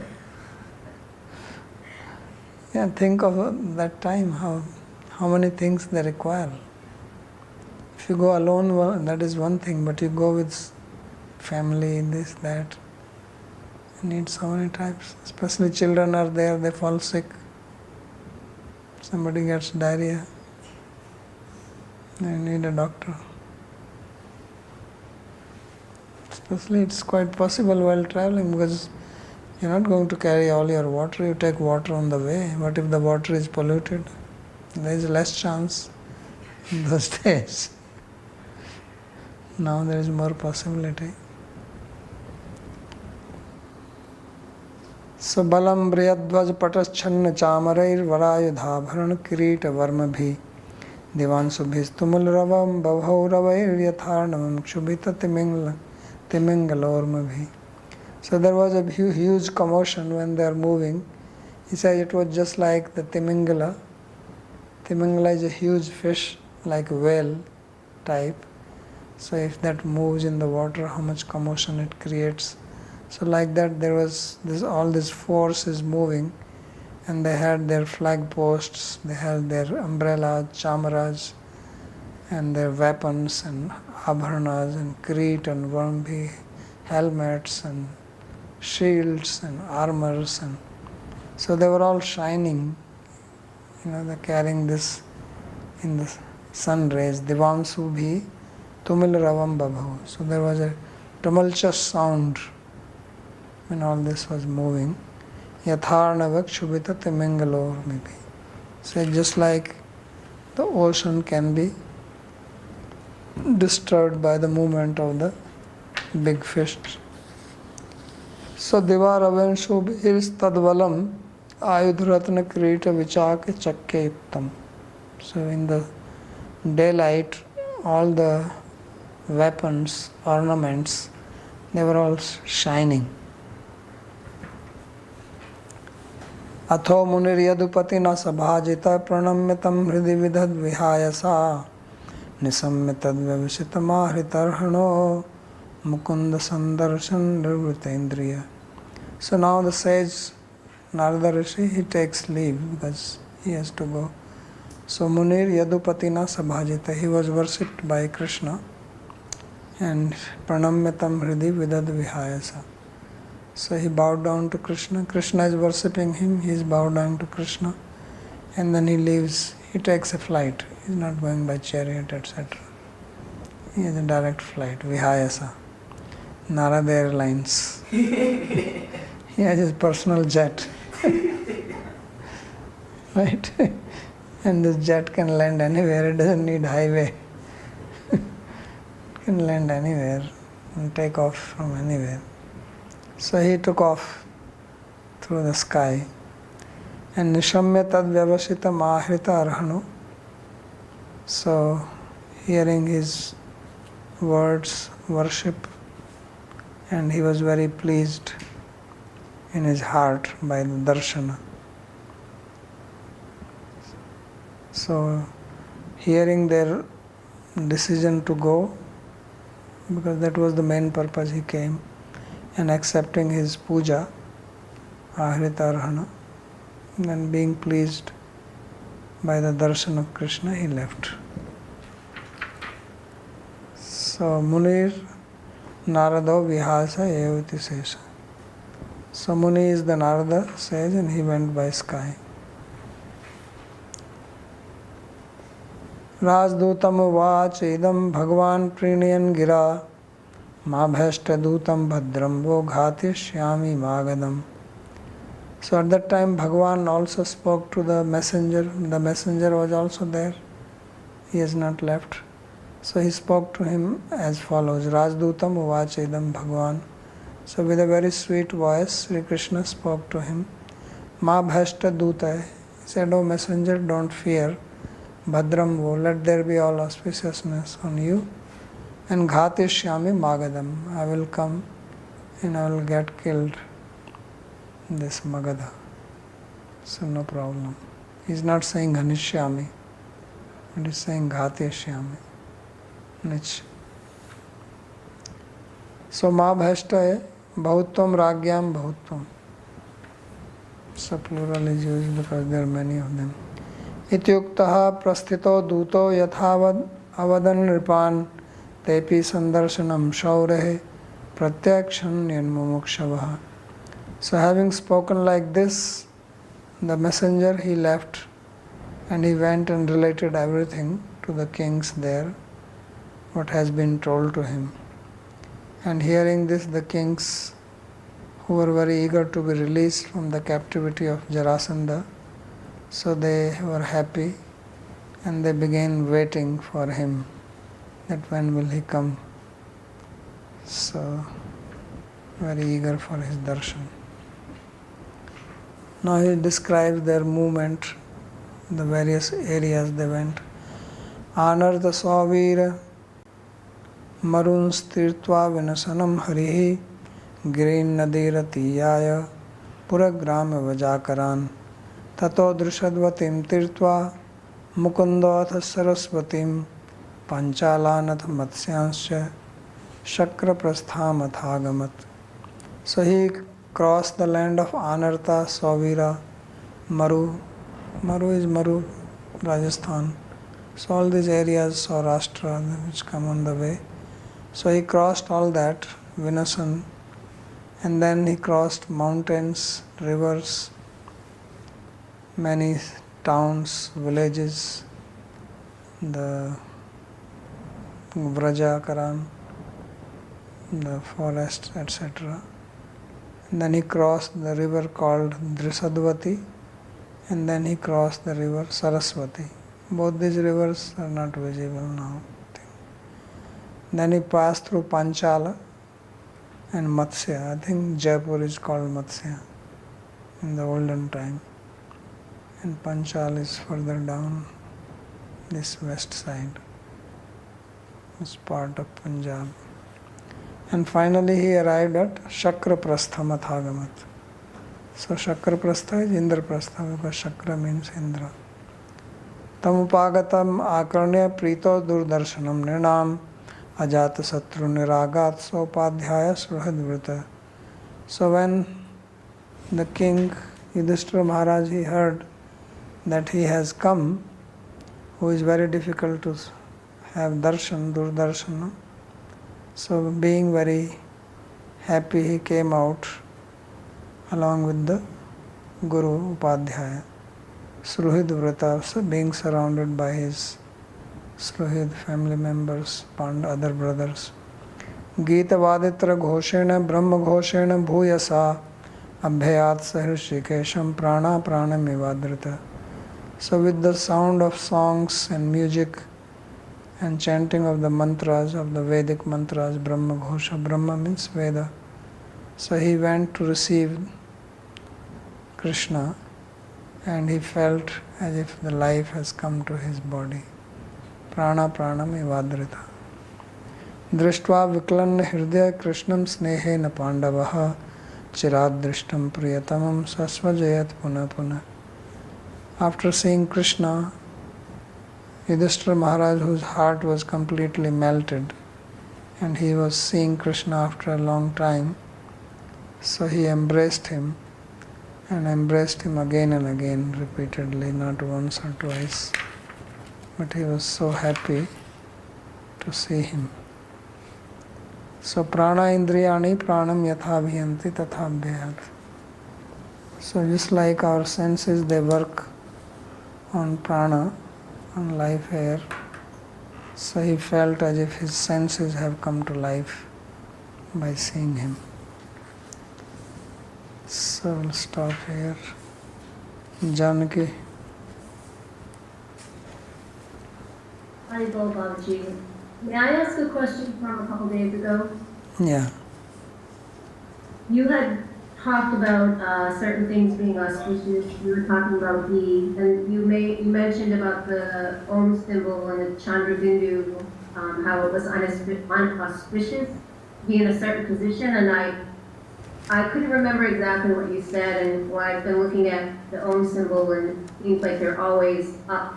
Yeah, think of that time, how many things they require. If you go alone, that is one thing, but you go with family, this, that, you need so many types. Especially children are there, they fall sick. Somebody gets diarrhea, they need a doctor. Especially it's quite possible while traveling, because you're not going to carry all your water, you take water on the way. But if the water is polluted, there is less chance in those days. Now there is more possibility. So balam briyadvaj pataschanna chamarair varayudhabharan kirita varmabhi divansubhis tumul ravam bhavau ravair yatharnamam kshubhita timingalormabhi. So there was a huge commotion when they are moving. He says it was just like the Timingala. Timingala is a huge fish, like a whale type. So if that moves in the water, how much commotion it creates. So like that, there was all this force is moving, and they had their flag posts, they had their umbrellas, chamaras, and their weapons and abharanas and kirit and varmabhi, helmets and shields and armors, and so they were all shining. They're carrying this in the sun rays. Divansu bhi tumil ravam babhu. So there was a tumultuous sound when all this was moving. Yatharnavak shubhita timingalor maybe. So just like the ocean can be disturbed by the movement of the big fish. So Divaravan Shubhirs Tadvalam Ayudhratna Kirita Vichaka Chakke Yuktam. So in the daylight, all the weapons, ornaments, they were all shining. Atho munir yadupatina sabhajita pranamyatam hridi vidhad vihayasa nisammitad vyavisitamahritarhano mukunda sandarshan nirvritendriya. So now the sage Narada Rishi, he takes leave because he has to go. So Munir Yadupatina Sabhajita, he was worshipped by Krishna, and Pranamyatam Hridi Vidad Vihayasa. So he bowed down to Krishna. Krishna is worshipping him, he is bowed down to Krishna, and then he leaves. He takes a flight. He is not going by chariot, etc. He has a direct flight, Vihayasa. Narada Airlines. He has his personal jet. Right? And this jet can land anywhere, it doesn't need highway. It can land anywhere and take off from anywhere. So he took off through the sky. And Nishamya tad vyavasita mahrita arhanu. So hearing his words, worship, and he was very pleased in his heart by the darshana. So hearing their decision to go, because that was the main purpose he came, and accepting his puja, ahrita arhana, and being pleased by the darshan of Krishna, he left. So Munir Narado Vihasa Evati Sesha. So Muni is the Narada sage, and he went by sky. Rajdutam Vach Idam Bhagwan Priniyan Gira Ma Bhashta Dutam Bhadram Vo Ghati Shyami Magadam. So at that time Bhagwan also spoke to the messenger. The messenger was also there. He has not left. So he spoke to him as follows. Rajdutam Vach Idam Bhagwan So with a very sweet voice, Sri Krishna spoke to him. Ma bhashta dutay. He said, O messenger, don't fear. Bhadram vo, let there be all auspiciousness on you. And ghatishyami magadam. I will come and I will get killed in this Magadha. So no problem. He is not saying Ghanishyami, but he is saying Ghatishyami. Nich. So Ma Bhashta Bahutvam Ragyam Bahutvam. So plural is used because there are many of them. Ityuktaha prasthito duto yathavad avadan ripan tepi sandarshanam shaurehe pratyakshan yanmumukshavaha. So having spoken like this, the messenger, he left and he went and related everything to the kings there, what has been told to him. And hearing this, the kings, who were very eager to be released from the captivity of Jarasandha, so they were happy and they began waiting for him, that when will he come. So, very eager for his darshan. Now he describes their movement, the various areas they went. Anartha Savira Marun Stirtva Vinasanam Harihi Green Nadiratiyaya Puragrama Vajakaran Tato Drishadvatim Tirtva Mukundath Sarasvatim Panchalanat Matsyanscha Shakra Prastham Athagamat. So he crossed the land of Anartha, Savira, Maru. Maru is Maru, Rajasthan. So all these areas, Saurashtra, which come on the way. So he crossed all that, Vinasan, and then he crossed mountains, rivers, many towns, villages, the Vrajakaran, the forest, etc. And then he crossed the river called Drisadvati, and then he crossed the river Saraswati. Both these rivers are not visible now. Then he passed through Panchala and Matsya. I think Jaipur is called Matsya in the olden time. And Panchala is further down this west side. It's part of Punjab. And finally he arrived at Shakra Prastham Athagamat. So Shakra Prastha is Indra Prastha because Shakra means Indra. Tamupagatam Akarnya Prito Durdarshanam Nirnam Ajata Satru Niragat Sopadhyaya Suhadvrita. So when the king Yudhishthira Maharaj, he heard that he has come, who is very difficult to have darshan, durdarshana. So being very happy, he came out along with the Guru Upadhyaya, Suhrid Vrata, so being surrounded by his Suhrid family members, other brothers. Gita Vaditra Ghoshena Brahma Ghoshena Bhuyasa Abhyayat Sahrishikesham Prana Prana Mivadrita. So with the sound of songs and music and chanting of the mantras, of the Vedic mantras, Brahma Ghosha, Brahma means Veda. So he went to receive Krishna and he felt as if the life has come to his body. Prana Pranam Ivadrita. Drishtva Viklanna Hridaya Krishnam Snehena Pandavaha Chirad Drishtam Priyatamam Sasvajayat Puna Puna. After seeing Krishna, Yudhishthira Maharaj, whose heart was completely melted, and he was seeing Krishna after a long time, so he embraced him and embraced him again and again, repeatedly, not once or twice. But he was so happy to see him. So prana indriyani pranam yathabhiyanti tathabhyayat. So just like our senses, they work on prana, on life air. So he felt as if his senses have come to life by seeing him. So we'll stop here. Janaki. Hi, Babaji. May I ask a question from a couple days ago? Yeah. You had talked about certain things being auspicious. You were talking about and you mentioned about the Om symbol and the Chandra Bindu, how it was unauspicious to be in a certain position, and I couldn't remember exactly what you said, and why I've been looking at the Om symbol, and it seems like they're always up,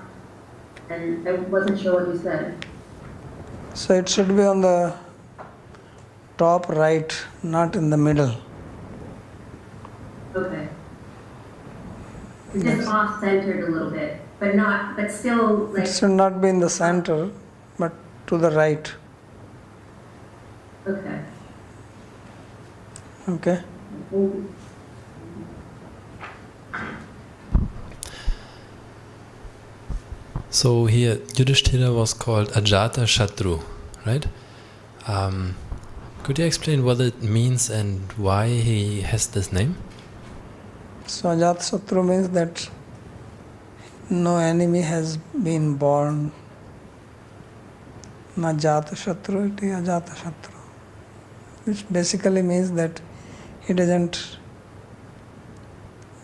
and I wasn't sure what you said. So it should be on the top right, not in the middle. Okay. It's just off-centered a little bit, but still like. It should not be in the center, but to the right. Okay. Okay? So here, Yudhishthira was called Ajata Shatru, right? Could you explain what it means and why he has this name? So Ajatasatru means that no enemy has been born. Na Jata Shatru, it is Ajata Shatru. Which basically means that he doesn't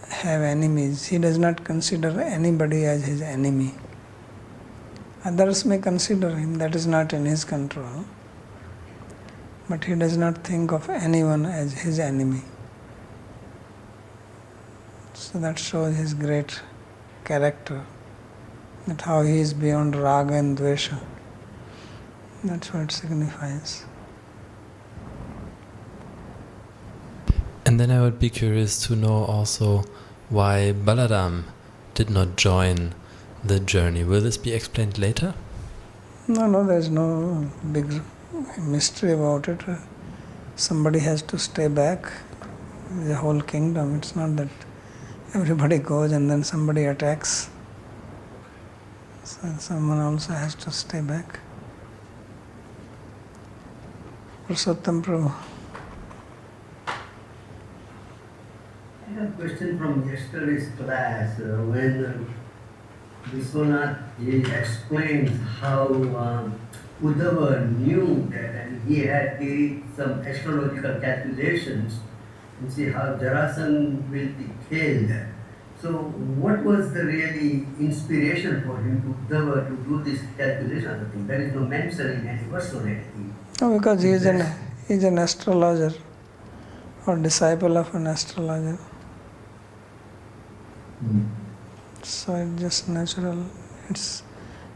have enemies. He does not consider anybody as his enemy. Others may consider him, that is not in his control. But he does not think of anyone as his enemy. So that shows his great character, that how he is beyond raga and dvesha. That's what it signifies. And then I would be curious to know also why Balaram did not join the journey. Will this be explained later? No, there's no big mystery about it. Somebody has to stay back. The whole kingdom. It's not that everybody goes and then somebody attacks. So someone also has to stay back. Purushottam Prabhu. I have a question from yesterday's class when Vishwanath he explains how Uddhava knew that and he had did some astrological calculations and see how Jarasandha will be killed. So what was the really inspiration for him, Uddhava, to do this calculation? I think there is no mention in any verse or anything. No, because he is an astrologer or disciple of an astrologer. So it's just natural.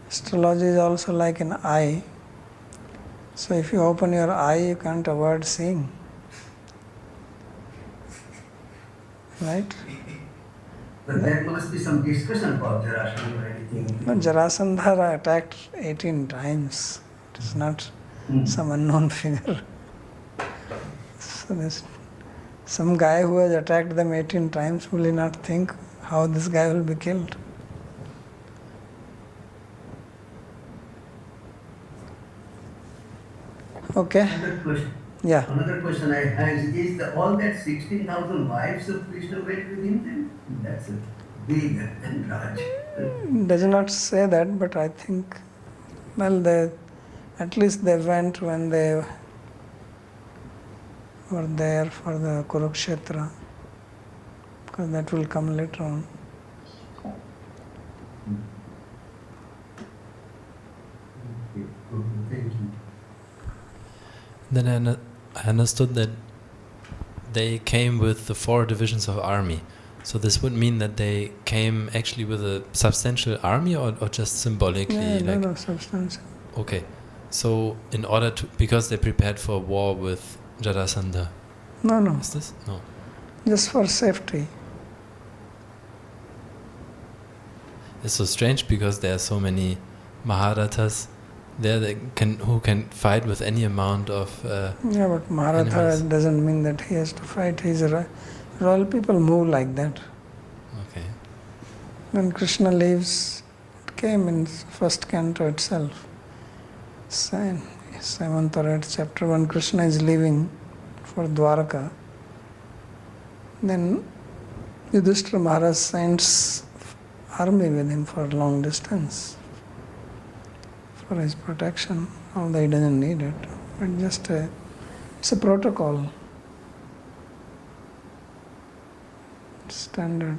Astrology is also like an eye. So if you open your eye, you can't avoid seeing. Right? But there must be some discussion about Jarasandha or anything. No, Jarasandha attacked 18 times. It is not some unknown figure. So there's some guy who has attacked them 18 times, will he not think how this guy will be killed? Okay? Another question. Yeah. Another question I have is all that 16,000 wives of Krishna went with him then? That's a big and large. Does not say that, but I think, well, at least they went when they were there for the Kurukshetra, because that will come later on. Thank you. Then I understood that they came with the 4 divisions of army. So this would mean that they came actually with a substantial army or just symbolically? Yeah, no, substantial. Okay. So in order to, because they prepared for war with Jarasandha. No. Is this? No. Just for safety. It's so strange because there are so many Maharathas there that who can fight with any amount of Yeah, but Maharatha animals. doesn't mean that he has to fight. Royal people move like that. Okay. When Krishna leaves, it came in first canto itself. 7th or 8th chapter, when Krishna is leaving for Dwaraka, then Yudhishthira Maharaj sends army with him for a long distance for his protection, although he doesn't need it. But it's a protocol. standard.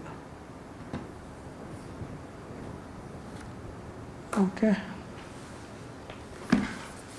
Okay.